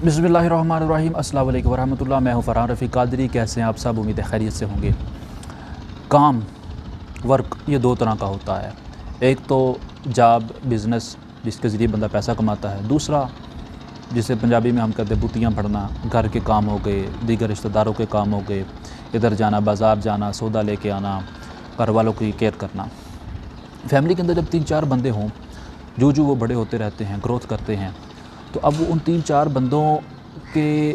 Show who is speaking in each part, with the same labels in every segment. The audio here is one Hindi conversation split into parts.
Speaker 1: बिस्मिल्लाहिर्रहमानिर्रहीम अस्सलाम वालेकुम वरहमतुल्लाह। मैं हूँ फ़रहान रफ़ीक कादरी। कैसे हैं आप सब? उम्मीद है खैरियत से होंगे। काम, वर्क, ये दो तरह का होता है। एक तो जॉब, बिज़नेस, जिसके ज़रिए बंदा पैसा कमाता है। दूसरा, जिसे पंजाबी में हम कहते हैं बुतियाँ भरना, घर के काम हो गए, दीगर रिश्तेदारों के काम हो गए, इधर जाना, बाज़ार जाना, सौदा लेके आना, घर वालों की केयर करना। फैमिली के अंदर जब 3-4 बंदे हों, जो वो बड़े होते रहते हैं, ग्रोथ करते हैं, तो अब वो उन 3-4 बंदों के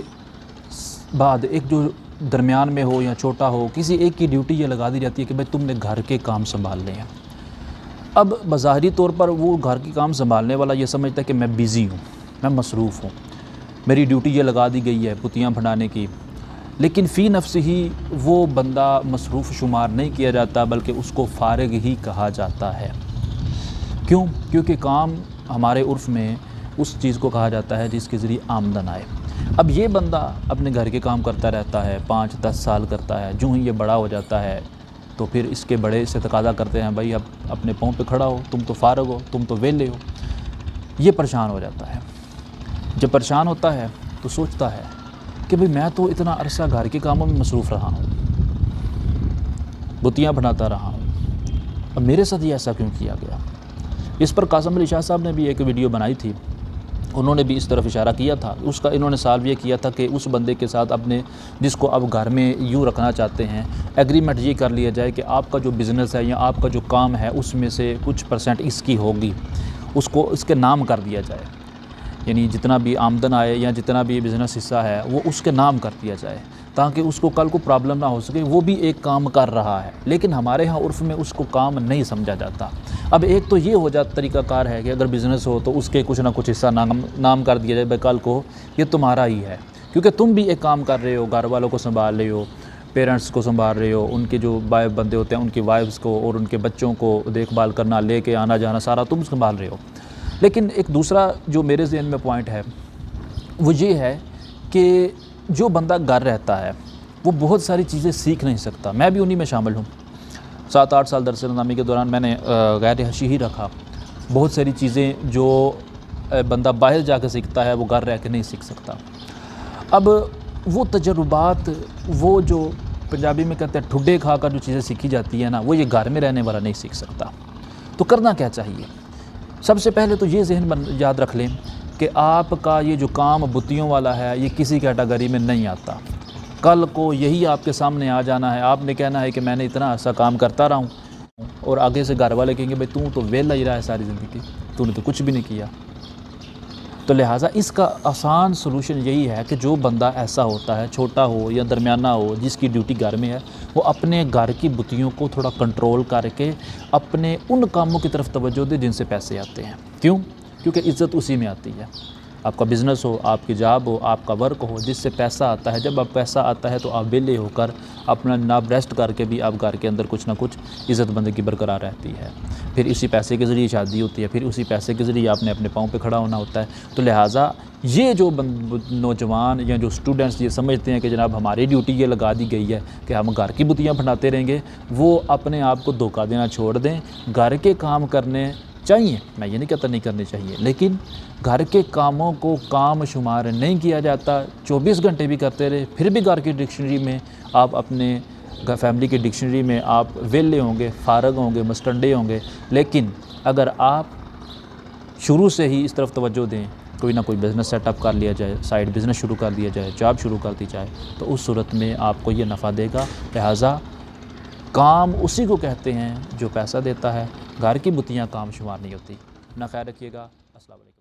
Speaker 1: बाद एक जो दरमियान में हो या छोटा हो, किसी एक की ड्यूटी ये लगा दी जाती है कि भाई तुमने घर के काम संभालने हैं। अब बज़ाहिरी तौर पर वो घर के काम संभालने वाला ये समझता है कि मैं बिज़ी हूँ, मैं मसरूफ़ हूँ, मेरी ड्यूटी ये लगा दी गई है पुतियाँ भंडाने की। लेकिन फ़ी नफ्स ही वो बंदा मसरूफ़ शुमार नहीं किया जाता, बल्कि उसको फ़ारिग ही कहा जाता है। क्यों? क्योंकि काम हमारे उर्फ़ में उस चीज़ को कहा जाता है जिसके ज़रिए आमदन आए। अब ये बंदा अपने घर के काम करता रहता है, 5-10 साल करता है। जो ही ये बड़ा हो जाता है तो फिर इसके बड़े इससे तकाज़ा करते हैं, भाई अब अपने पाँव पे खड़ा हो, तुम तो फ़ारिग हो, तुम तो वेले हो। ये परेशान हो जाता है। जब परेशान होता है तो सोचता है कि भाई मैं तो इतना अरसा घर के कामों में मसरूफ़ रहा हूँ, बुतियाँ बनाता रहा हूँ, अब मेरे साथ ये ऐसा क्यों किया गया? इस पर कासिम अली शाह साहब ने भी एक वीडियो बनाई थी। उन्होंने भी इस तरफ इशारा किया था। उसका इन्होंने सॉल्व ये किया था कि उस बंदे के साथ अपने जिसको अब घर में यूँ रखना चाहते हैं, एग्रीमेंट ये कर लिया जाए कि आपका जो बिज़नेस है या आपका जो काम है उसमें से कुछ परसेंट इसकी होगी, उसको इसके नाम कर दिया जाए। यानी जितना भी आमदन आए या जितना भी बिज़नेस हिस्सा है वो उसके नाम कर दिया जाए, ताकि उसको कल को प्रॉब्लम ना हो सके। वो भी एक काम कर रहा है, लेकिन हमारे यहाँ उर्फ़ में उसको काम नहीं समझा जाता। अब एक तो ये हो जाता तरीक़ाकार है कि अगर बिज़नेस हो तो उसके कुछ ना कुछ हिस्सा नाम कर दिया जाए, भाई कल को ये तुम्हारा ही है, क्योंकि तुम भी एक काम कर रहे हो, घर वालों को संभाल रहे हो, पेरेंट्स को संभाल रहे हो, उनके जो बंदे होते हैं उनकी वाइफ्स को और उनके बच्चों को देखभाल करना, लेके आना जाना सारा तुम संभाल रहे हो। लेकिन एक दूसरा जो मेरे ज़हन में पॉइंट है वो ये है कि जो बंदा घर रहता है वो बहुत सारी चीज़ें सीख नहीं सकता। मैं भी उन्हीं में शामिल हूँ। 7-8 साल दरस निज़ामी के दौरान मैंने गैर रिहायशी ही रखा। बहुत सारी चीज़ें जो बंदा बाहर जाकर सीखता है वो घर रह के नहीं सीख सकता। अब वो तजुर्बात, वो जो पंजाबी में कहते हैं ठुड्डे खा कर जो चीज़ें सीखी जाती है ना, वो ये घर में रहने वाला नहीं सीख सकता। तो करना क्या चाहिए? सबसे पहले तो ये ज़हन याद रख लें कि आपका ये जो काम बुतियों वाला है ये किसी कैटेगरी में नहीं आता। कल को यही आपके सामने आ जाना है, आपने कहना है कि मैंने इतना ऐसा काम करता रहा हूँ, और आगे से घर वाले कहेंगे भाई तू तो वेला ही रहा है सारी ज़िंदगी, तूने तो कुछ भी नहीं किया। तो लिहाजा इसका आसान सलूशन यही है कि जो बंदा ऐसा होता है, छोटा हो या दरमियाना हो, जिसकी ड्यूटी घर में है, वो अपने घर की बुतियों को थोड़ा कंट्रोल करके अपने उन कामों की तरफ तवज्जो दे जिनसे पैसे आते हैं। क्यों? क्योंकि इज़्ज़त उसी में आती है। आपका बिज़नेस हो, आपकी जॉब हो, आपका वर्क हो, जिससे पैसा आता है। जब आप पैसा आता है तो आप वेले होकर अपना नाम रेस्ट करके भी आप घर के अंदर कुछ ना कुछ इज़्ज़त बंदगी बरकरार रहती है। फिर इसी पैसे के ज़रिए शादी होती है, फिर उसी पैसे के ज़रिए आपने अपने पाँव पे खड़ा होना होता है। तो लिहाजा ये जो नौजवान या जो स्टूडेंट्स ये समझते हैं कि जनाब हमारी ड्यूटी ये लगा दी गई है कि हम घर की बुतियाँ बनाते रहेंगे, वो अपने आप को धोखा देना छोड़ दें। घर के काम करने चाहिए, मैं ये नहीं कहता नहीं करने चाहिए, लेकिन घर के कामों को काम शुमार नहीं किया जाता। 24 घंटे भी करते रहे फिर भी घर की डिक्शनरी में आप अपने फैमिली की डिक्शनरी में आप वेले होंगे, फ़ारिग होंगे, मस्टंडे होंगे। लेकिन अगर आप शुरू से ही इस तरफ तवज्जो दें, कोई ना कोई बिज़नेस सेटअप कर लिया जाए, साइड बिज़नेस शुरू कर दिया जाए, जॉब शुरू कर दी जाए, तो उस सूरत में आपको ये नफ़ा देगा। लिहाजा काम उसी को कहते हैं जो पैसा देता है। घर की बुतियाँ काम शुमार नहीं होती। अपना ख्याल रखिएगा। अस्सलाम वालेकुम।